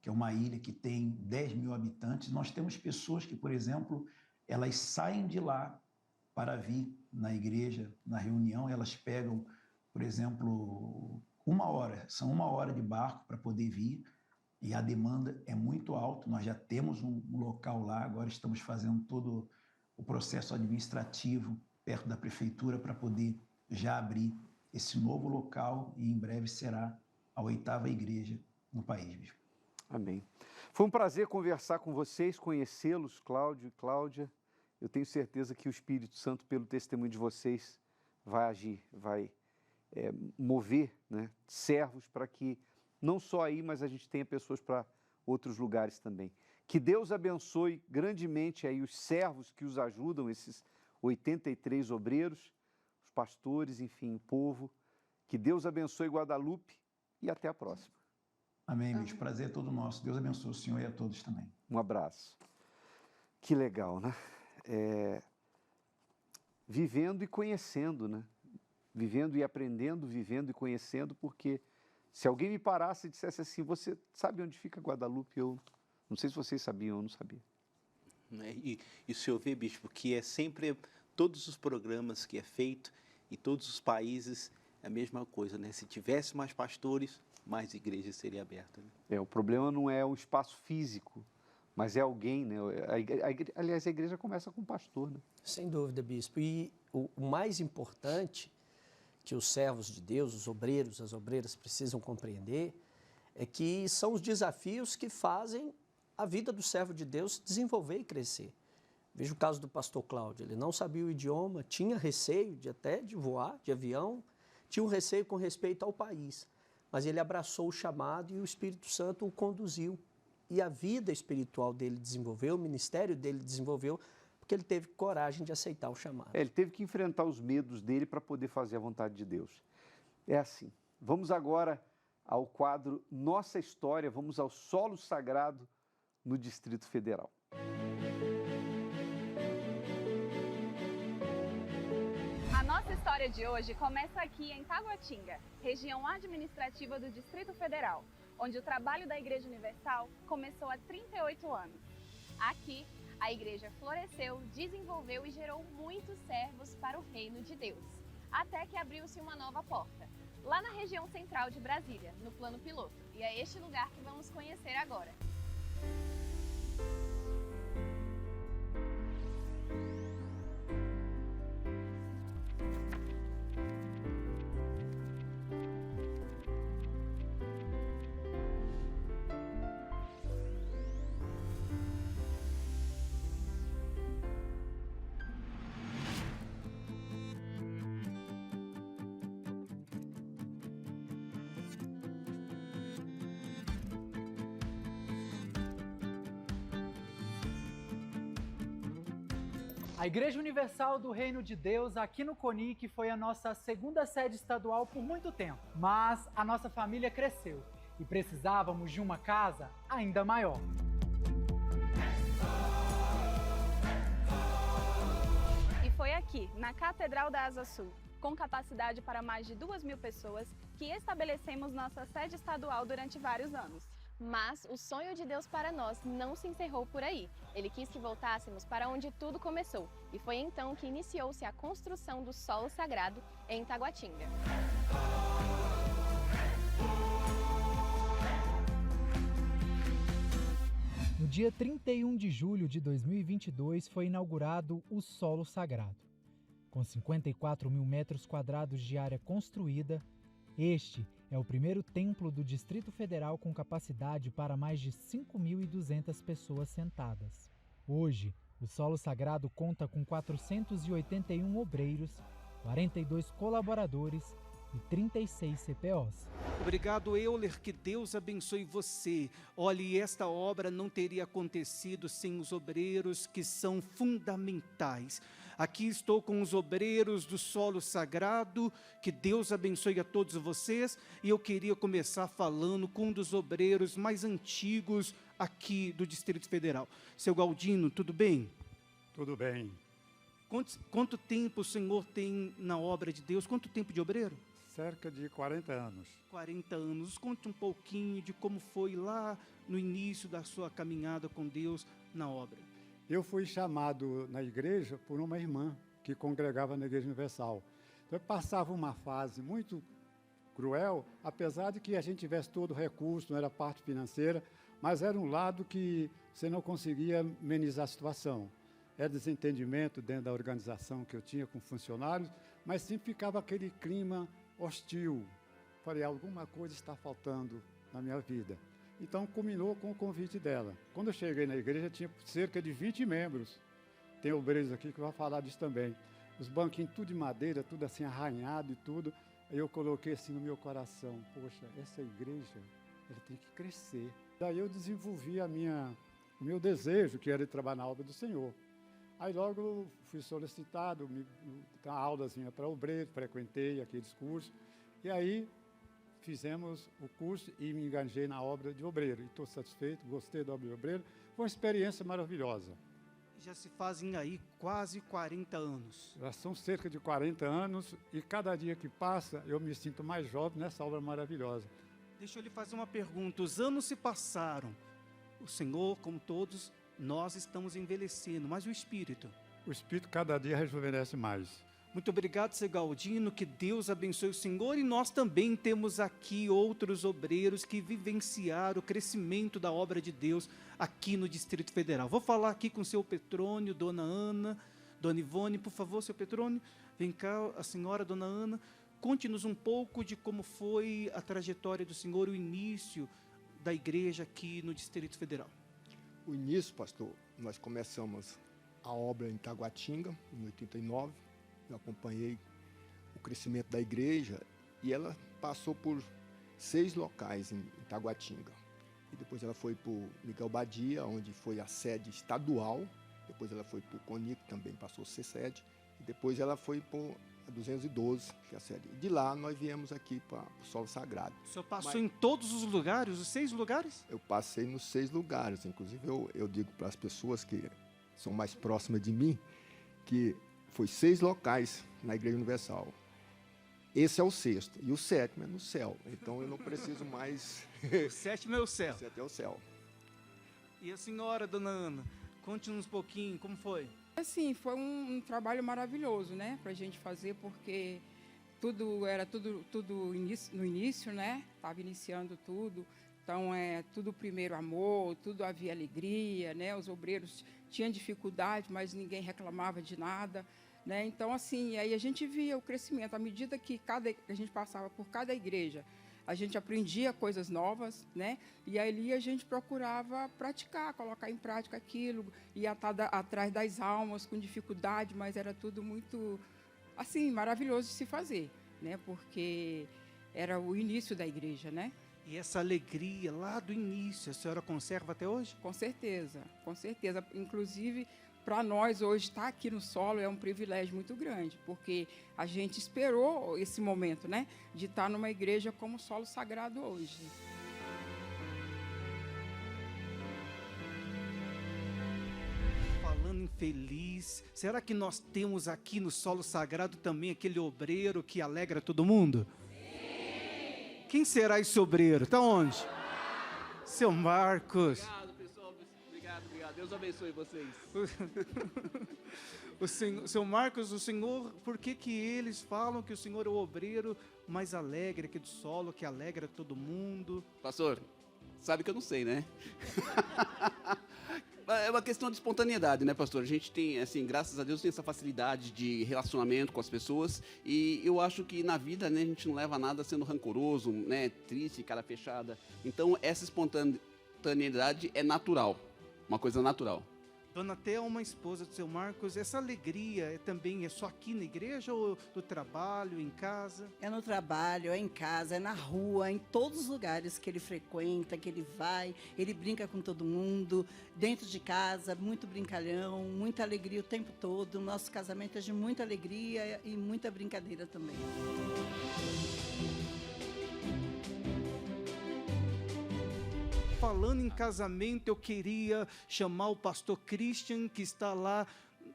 que é uma ilha que tem 10 mil habitantes. Nós temos pessoas que, por exemplo, elas saem de lá para vir na igreja, na reunião, elas pegam, por exemplo, 1 hora, são 1 hora de barco para poder vir, e a demanda é muito alta. Nós já temos um local lá, agora estamos fazendo todo o processo administrativo perto da prefeitura para poder já abrir esse novo local, e em breve será a 8ª igreja no país, bispo. Amém. Foi um prazer conversar com vocês, conhecê-los, Cláudio e Cláudia. Eu tenho certeza que o Espírito Santo, pelo testemunho de vocês, vai agir, vai mover, né, servos para que não só aí, mas a gente tenha pessoas para outros lugares também. Que Deus abençoe grandemente aí os servos que os ajudam, esses 83 obreiros, os pastores, enfim, o povo. Que Deus abençoe Guadalupe e até a próxima. Amém, bicho. Prazer é todo nosso. Deus abençoe o senhor e a todos também. Um abraço. Que legal, né? Vivendo e conhecendo, né? Vivendo e aprendendo, vivendo e conhecendo, porque se alguém me parasse e dissesse assim, você sabe onde fica Guadalupe? Eu não sei se vocês sabiam, eu não sabia. E o senhor vê, bispo, que é sempre todos os programas que é feito em todos os países é a mesma coisa, né? Se tivesse mais pastores, mais igrejas seriam abertas. Né? O problema não é o espaço físico, mas é alguém, né? Aliás, a igreja começa com o pastor, né? Sem dúvida, bispo. E o mais importante que os servos de Deus, os obreiros, as obreiras precisam compreender é que são os desafios que fazem a vida do servo de Deus desenvolver e crescer. Veja o caso do pastor Cláudio, ele não sabia o idioma, tinha receio até de voar de avião, tinha um receio com respeito ao país, mas ele abraçou o chamado e o Espírito Santo o conduziu. E a vida espiritual dele desenvolveu, o ministério dele desenvolveu, porque ele teve coragem de aceitar o chamado. Ele teve que enfrentar os medos dele para poder fazer a vontade de Deus. É assim. Vamos agora ao quadro Nossa História, vamos ao solo sagrado no Distrito Federal. história de hoje começa aqui em Taguatinga, região administrativa do Distrito Federal, onde o trabalho da Igreja Universal começou há 38 anos. Aqui, a igreja floresceu, desenvolveu e gerou muitos servos para o reino de Deus, até que abriu-se uma nova porta, lá na região central de Brasília, no plano piloto. E é este lugar que vamos conhecer agora. A Igreja Universal do Reino de Deus, aqui no CONIC, foi a nossa segunda sede estadual por muito tempo. Mas a nossa família cresceu e precisávamos de uma casa ainda maior. E foi aqui, na Catedral da Asa Sul, com capacidade para mais de 2.000 pessoas, que estabelecemos nossa sede estadual durante vários anos. Mas o sonho de Deus para nós não se encerrou por aí. Ele quis que voltássemos para onde tudo começou. E foi então que iniciou-se a construção do Solo Sagrado em Taguatinga. No dia 31 de julho de 2022 foi inaugurado o Solo Sagrado. Com 54 mil metros quadrados de área construída, este é o primeiro templo do Distrito Federal com capacidade para mais de 5.200 pessoas sentadas. Hoje, o Solo Sagrado conta com 481 obreiros, 42 colaboradores e 36 CPOs. Obrigado, Euler, que Deus abençoe você. Olhe, esta obra não teria acontecido sem os obreiros que são fundamentais. Aqui estou com os obreiros do Solo Sagrado, que Deus abençoe a todos vocês. E eu queria começar falando com um dos obreiros mais antigos aqui do Distrito Federal. Seu Galdino, tudo bem? Tudo bem. Quanto tempo o senhor tem na obra de Deus? Quanto tempo de obreiro? Cerca de 40 anos. 40 anos. Conte um pouquinho de como foi lá no início da sua caminhada com Deus na obra. Eu fui chamado na igreja por uma irmã que congregava na Igreja Universal. Então, eu passava uma fase muito cruel, apesar de que a gente tivesse todo o recurso, não era parte financeira, mas era um lado que você não conseguia amenizar a situação. Era desentendimento dentro da organização que eu tinha com funcionários, mas sempre ficava aquele clima hostil. Falei, alguma coisa está faltando na minha vida. Então, culminou com o convite dela. Quando eu cheguei na igreja, tinha cerca de 20 membros. Tem obreiros aqui que vão falar disso também. Os banquinhos tudo de madeira, tudo assim arranhado e tudo. Aí eu coloquei assim no meu coração, poxa, essa igreja, ela tem que crescer. Daí eu desenvolvi o meu desejo, que era de trabalhar na obra do Senhor. Aí logo fui solicitado, uma aulazinha para obreiro, frequentei aqueles cursos. E aí fizemos o curso e me engajei na obra de obreiro. E estou satisfeito, gostei da obra de obreiro. Foi uma experiência maravilhosa. Já se fazem aí quase 40 anos. Já são cerca de 40 anos e cada dia que passa eu me sinto mais jovem nessa obra maravilhosa. Deixa eu lhe fazer uma pergunta. Os anos se passaram. O Senhor, como todos, nós estamos envelhecendo, mas o Espírito? O Espírito cada dia rejuvenesce mais. Muito obrigado, seu Galdino, que Deus abençoe o Senhor. E nós também temos aqui outros obreiros que vivenciaram o crescimento da obra de Deus aqui no Distrito Federal. Vou falar aqui com o seu Petrônio, dona Ana, dona Ivone. Por favor, seu Petrônio, vem cá, a senhora, dona Ana. Conte-nos um pouco de como foi a trajetória do senhor, o início da igreja aqui no Distrito Federal. O início, pastor, nós começamos a obra em Taguatinga, em 89. Eu acompanhei o crescimento da igreja e ela passou por 6 locais em Taguatinga. E depois ela foi para o Miguel Badia, onde foi a sede estadual. Depois ela foi para o CONIC, também passou a ser sede. E depois ela foi para a 212, que é a sede. E de lá nós viemos aqui para o Solo Sagrado. O senhor passou em todos os lugares, os 6 lugares? Eu passei nos 6 lugares. Inclusive eu digo para as pessoas que são mais próximas de mim, que Foi 6 locais na Igreja Universal. Esse é o 6º. E o 7º é no céu. Então eu não preciso mais. O 7º é o céu. O 7º é o céu. E a senhora, dona Ana, conte-nos um pouquinho, como foi? Assim, foi um trabalho maravilhoso, né, para a gente fazer, porque era tudo no início, né, estava iniciando tudo, então tudo primeiro amor, tudo havia alegria, né, os obreiros tinham dificuldade, mas ninguém reclamava de nada, né, então assim, aí a gente via o crescimento, à medida que a gente passava por cada igreja, a gente aprendia coisas novas, né? E ali a gente procurava praticar, colocar em prática aquilo, ia atrás das almas com dificuldade, mas era tudo muito, assim, maravilhoso de se fazer, né? Porque era o início da igreja, né? E essa alegria lá do início, a senhora conserva até hoje? Com certeza, com certeza. Inclusive, para nós hoje estar aqui no solo é um privilégio muito grande, porque a gente esperou esse momento, né, de estar numa igreja como Solo Sagrado hoje. Falando em feliz, será que nós temos aqui no Solo Sagrado também aquele obreiro que alegra todo mundo? Sim! Quem será esse obreiro? Está onde? Seu Marcos. Obrigado. Deus abençoe vocês. Seu Marcos, o senhor, por que eles falam que o senhor é o obreiro mais alegre aqui do solo, que alegra todo mundo? Pastor, sabe que eu não sei, né? É uma questão de espontaneidade, né, pastor? A gente tem, assim, graças a Deus, tem essa facilidade de relacionamento com as pessoas e eu acho que na vida, né, a gente não leva nada sendo rancoroso, né, triste, cara fechada. Então, essa espontaneidade é natural. Uma coisa natural. Dona Thelma, esposa do seu Marcos, essa alegria também é só aqui na igreja ou no trabalho, em casa? É no trabalho, é em casa, é na rua, em todos os lugares que ele frequenta, que ele vai, ele brinca com todo mundo, dentro de casa, muito brincalhão, muita alegria o tempo todo. O nosso casamento é de muita alegria e muita brincadeira também. Falando em casamento, eu queria chamar o pastor Christian, que está lá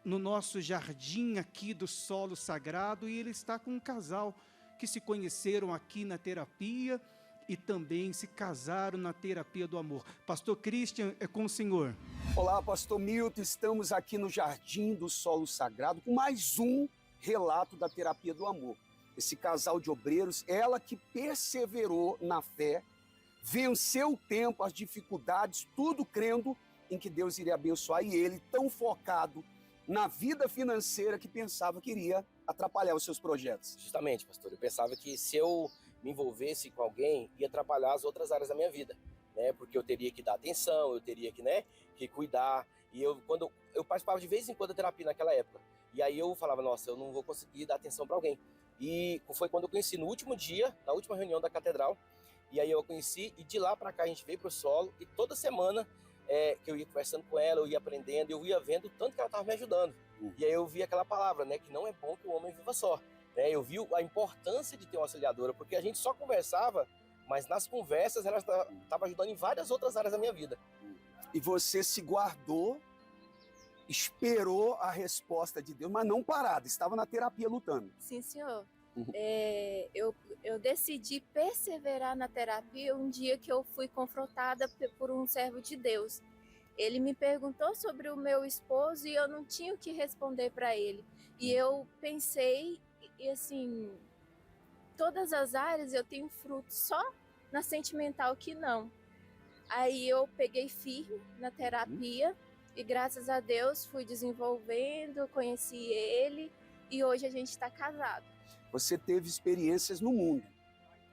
no nosso jardim aqui do Solo Sagrado, e ele está com um casal que se conheceram aqui na terapia e também se casaram na terapia do amor. Pastor Christian, é com o senhor. Olá, pastor Milton, estamos aqui no Jardim do Solo Sagrado com mais um relato da terapia do amor. Esse casal de obreiros, ela que perseverou na fé, venceu o tempo, as dificuldades, tudo crendo em que Deus iria abençoar, e ele tão focado na vida financeira que pensava que iria atrapalhar os seus projetos. Justamente, pastor, eu pensava que se eu me envolvesse com alguém, ia atrapalhar as outras áreas da minha vida, né? Porque eu teria que dar atenção, eu teria que, né, que cuidar, e quando eu participava de vez em quando da terapia naquela época, e aí eu falava, nossa, eu não vou conseguir dar atenção para alguém. E foi quando eu conheci no último dia, na última reunião da catedral. E aí eu conheci, e de lá para cá a gente veio pro solo, e toda semana que eu ia conversando com ela, eu ia aprendendo, eu ia vendo o tanto que ela estava me ajudando. E aí eu vi aquela palavra, né, que não é bom que o homem viva só. Né? Eu vi a importância de ter uma auxiliadora, porque a gente só conversava, mas nas conversas ela estava ajudando em várias outras áreas da minha vida. E você se guardou, esperou a resposta de Deus, mas não parado, estava na terapia lutando. Sim, senhor. Eu decidi perseverar na terapia um dia que eu fui confrontada por um servo de Deus. Ele me perguntou sobre o meu esposo e eu não tinha o que responder para ele. E eu pensei, e assim, todas as áreas eu tenho fruto, só na sentimental que não. Aí eu peguei firme na terapia e graças a Deus fui desenvolvendo, conheci ele e hoje a gente está casado. Você teve experiências no mundo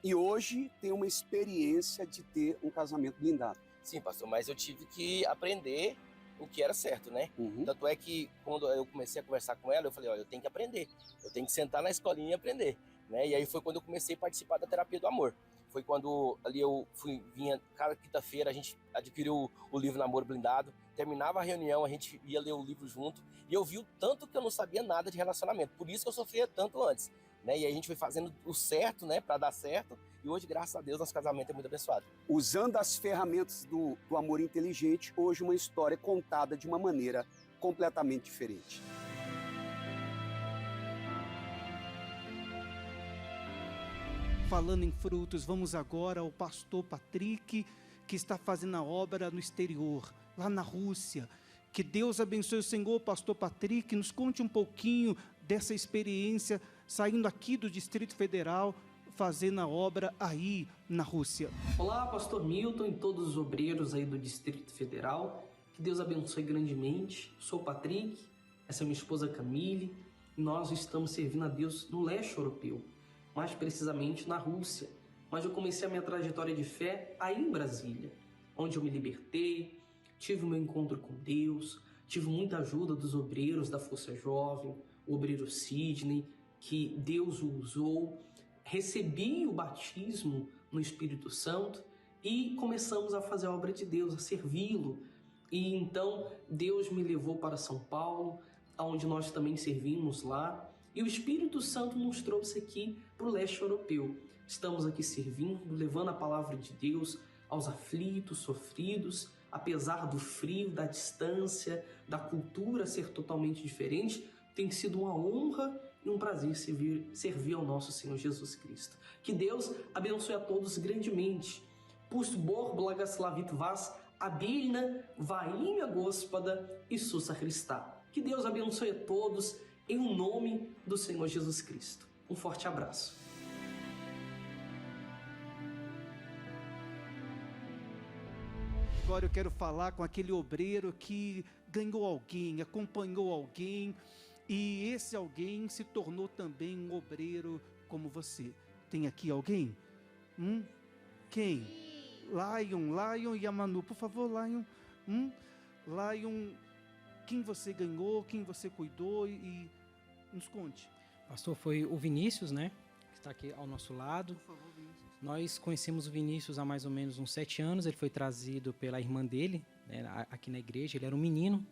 e hoje tem uma experiência de ter um casamento blindado. Sim, pastor, mas eu tive que aprender o que era certo, né? Tanto é que quando eu comecei a conversar com ela, eu falei, olha, eu tenho que aprender, eu tenho que sentar na escolinha e aprender, né? E aí foi quando eu comecei a participar da terapia do amor. Foi quando ali eu vinha, cada quinta-feira a gente adquiriu o livro Namoro Blindado, terminava a reunião, a gente ia ler o livro junto, e eu vi o tanto que eu não sabia nada de relacionamento, por isso que eu sofria tanto antes. Né? E aí a gente foi fazendo o certo, né, para dar certo, e hoje, graças a Deus, nosso casamento é muito abençoado. Usando as ferramentas do amor inteligente, hoje uma história contada de uma maneira completamente diferente. Falando em frutos, vamos agora ao pastor Patrick, que está fazendo a obra no exterior, lá na Rússia. Que Deus abençoe o Senhor, pastor Patrick, nos conte um pouquinho dessa experiência, saindo aqui do Distrito Federal, fazendo a obra aí na Rússia. Olá, pastor Milton e todos os obreiros aí do Distrito Federal. Que Deus abençoe grandemente. Sou o Patrick, essa é minha esposa Camille, e nós estamos servindo a Deus no leste europeu, mais precisamente na Rússia. Mas eu comecei a minha trajetória de fé aí em Brasília, onde eu me libertei, tive o meu encontro com Deus, tive muita ajuda dos obreiros da Força Jovem, o obreiro Sidney, que Deus o usou, recebi o batismo no Espírito Santo e começamos a fazer a obra de Deus, a servi-lo. E então Deus me levou para São Paulo, onde nós também servimos lá, e o Espírito Santo nos trouxe aqui para o leste europeu. Estamos aqui servindo, levando a palavra de Deus aos aflitos, sofridos, apesar do frio, da distância, da cultura ser totalmente diferente. Tem sido uma honra e um prazer servir ao nosso Senhor Jesus Cristo. Que Deus abençoe a todos grandemente. Pust Bor Blagoslavit Vas, Abilna, Vaimia Gospoda e Sussa Christa. Que Deus abençoe a todos em nome do Senhor Jesus Cristo. Um forte abraço. Agora eu quero falar com aquele obreiro que ganhou alguém, acompanhou alguém, e esse alguém se tornou também um obreiro como você. Tem aqui alguém? Quem? Lion e a Manu. Por favor, Lion. Lion, quem você ganhou, quem você cuidou e nos conte. Pastor, foi o Vinícius, né? Que está aqui ao nosso lado. Por favor, Vinícius. Nós conhecemos o Vinícius há mais ou menos uns 7 anos. Ele foi trazido pela irmã dele, né, aqui na igreja. Ele era um menino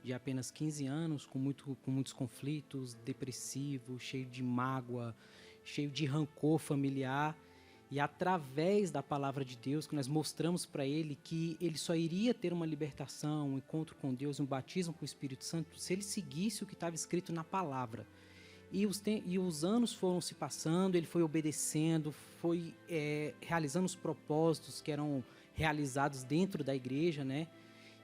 de apenas 15 anos, com muitos conflitos, depressivo, cheio de mágoa, cheio de rancor familiar. E através da palavra de Deus, que nós mostramos para ele que ele só iria ter uma libertação, um encontro com Deus, um batismo com o Espírito Santo, se ele seguisse o que estava escrito na palavra. E os anos foram se passando, ele foi obedecendo, foi realizando os propósitos que eram realizados dentro da igreja, né?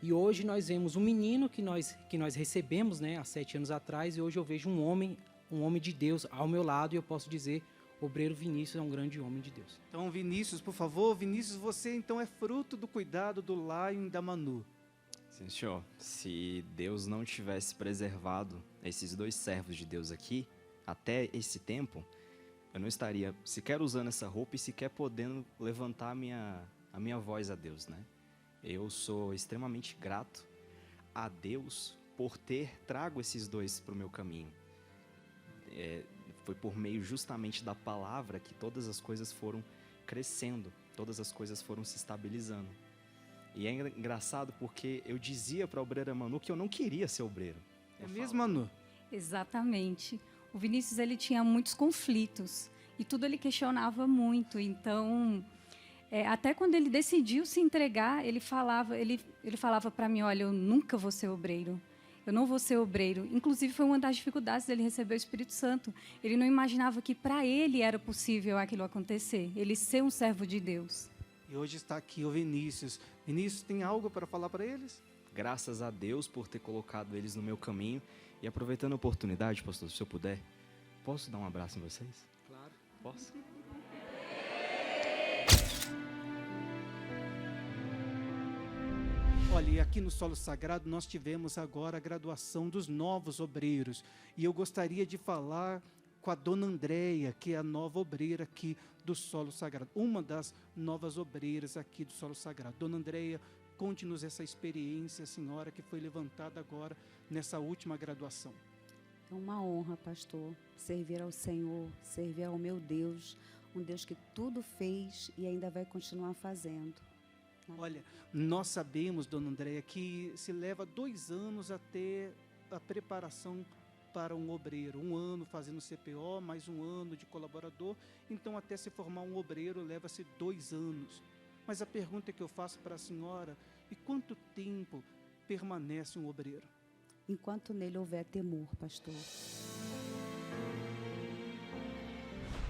E hoje nós vemos um menino que nós recebemos, né, há 7 anos atrás, e hoje eu vejo um homem de Deus ao meu lado, e eu posso dizer, o obreiro Vinícius é um grande homem de Deus. Então, Vinícius, por favor, Vinícius, você então é fruto do cuidado do Lion e da Manu. Sim, senhor. Se Deus não tivesse preservado esses 2 servos de Deus aqui, até esse tempo, eu não estaria sequer usando essa roupa e sequer podendo levantar a minha voz a Deus, né? Eu sou extremamente grato a Deus por ter trago esses 2 para o meu caminho. Foi por meio justamente da palavra que todas as coisas foram crescendo, todas as coisas foram se estabilizando. E é engraçado porque eu dizia para a obreira Manu que eu não queria ser obreiro. É mesmo, Manu? Exatamente. O Vinícius, ele tinha muitos conflitos e tudo ele questionava muito. Então, até quando ele decidiu se entregar, ele falava para mim, olha, eu nunca vou ser obreiro. Eu não vou ser obreiro. Inclusive, foi uma das dificuldades dele receber o Espírito Santo. Ele não imaginava que para ele era possível aquilo acontecer, ele ser um servo de Deus. E hoje está aqui o Vinícius. Vinícius, tem algo para falar para eles? Graças a Deus por ter colocado eles no meu caminho. E aproveitando a oportunidade, pastor, se eu puder, posso dar um abraço em vocês? Claro. Posso? Olha, e aqui no Solo Sagrado nós tivemos agora a graduação dos novos obreiros. E eu gostaria de falar com a dona Andréia, que é a nova obreira aqui do Solo Sagrado. Uma das novas obreiras aqui do Solo Sagrado. Dona Andréia, conte-nos essa experiência, senhora, que foi levantada agora nessa última graduação. É uma honra, pastor, servir ao Senhor, servir ao meu Deus, um Deus que tudo fez e ainda vai continuar fazendo. Olha, nós sabemos, dona Andréia, que se leva 2 anos até a preparação para um obreiro. 1 ano fazendo CPO, mais 1 ano de colaborador. Então, até se formar um obreiro, leva-se 2 anos. Mas a pergunta que eu faço para a senhora, e quanto tempo permanece um obreiro? Enquanto nele houver temor, pastor.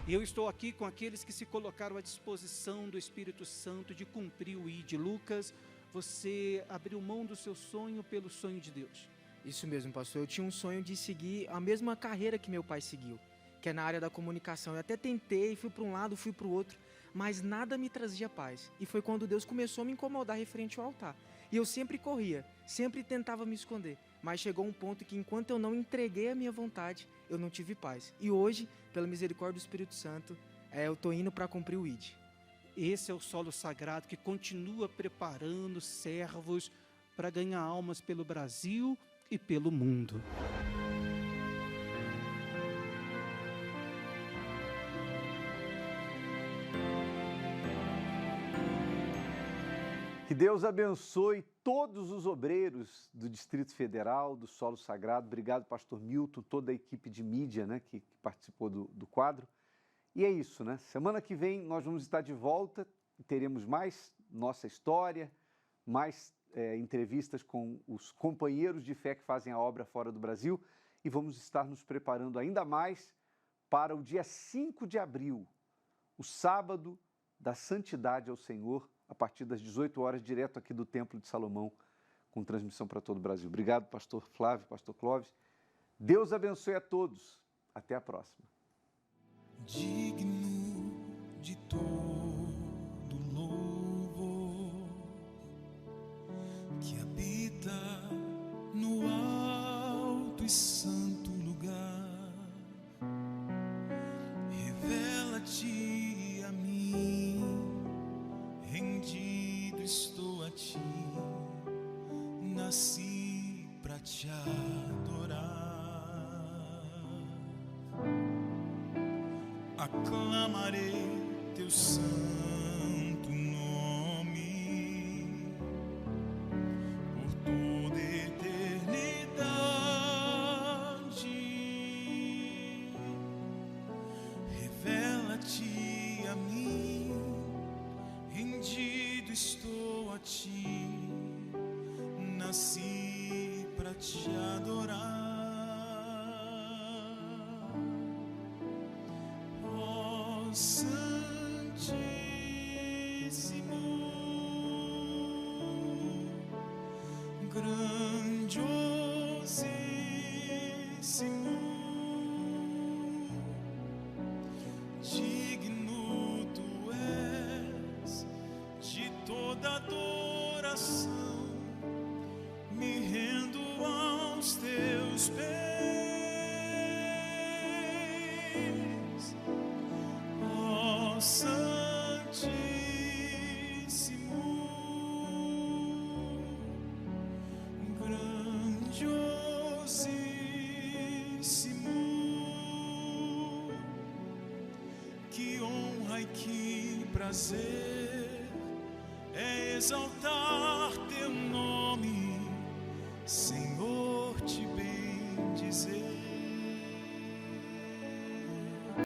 E eu estou aqui com aqueles que se colocaram à disposição do Espírito Santo de cumprir o ID. Lucas, você abriu mão do seu sonho pelo sonho de Deus. Isso mesmo, pastor. Eu tinha um sonho de seguir a mesma carreira que meu pai seguiu, que é na área da comunicação. Eu até tentei, fui para um lado, fui para o outro, mas nada me trazia paz. E foi quando Deus começou a me incomodar referente ao altar. E eu sempre corria, sempre tentava me esconder. Mas chegou um ponto que, enquanto eu não entreguei a minha vontade, eu não tive paz. E hoje, pela misericórdia do Espírito Santo, eu estou indo para cumprir o ID. Esse é o solo sagrado que continua preparando servos para ganhar almas pelo Brasil e pelo mundo. Que Deus abençoe todos os obreiros do Distrito Federal, do Solo Sagrado. Obrigado, pastor Milton, toda a equipe de mídia, né, que participou do quadro. E é isso, né? Semana que vem nós vamos estar de volta e teremos mais nossa história, mais entrevistas com os companheiros de fé que fazem a obra fora do Brasil e vamos estar nos preparando ainda mais para o dia 5 de abril, o sábado da santidade ao Senhor, a partir das 18 horas, direto aqui do Templo de Salomão, com transmissão para todo o Brasil. Obrigado, pastor Flávio, pastor Clóvis. Deus abençoe a todos. Até a próxima. Digno de todo louvor, que habita no alto e santo lugar, revela-te a mim, rendido estou a ti, nasci pra te adorar. Aclamarei teu santo nome por toda a eternidade. Revela-te a mim, rendido estou a ti, nasci pra te adorar. Santíssimo, grandiosíssimo, digno tu és de toda adoração, me rendo aos teus pés. Santíssimo, grandiosíssimo, que honra e que prazer é exaltar teu nome.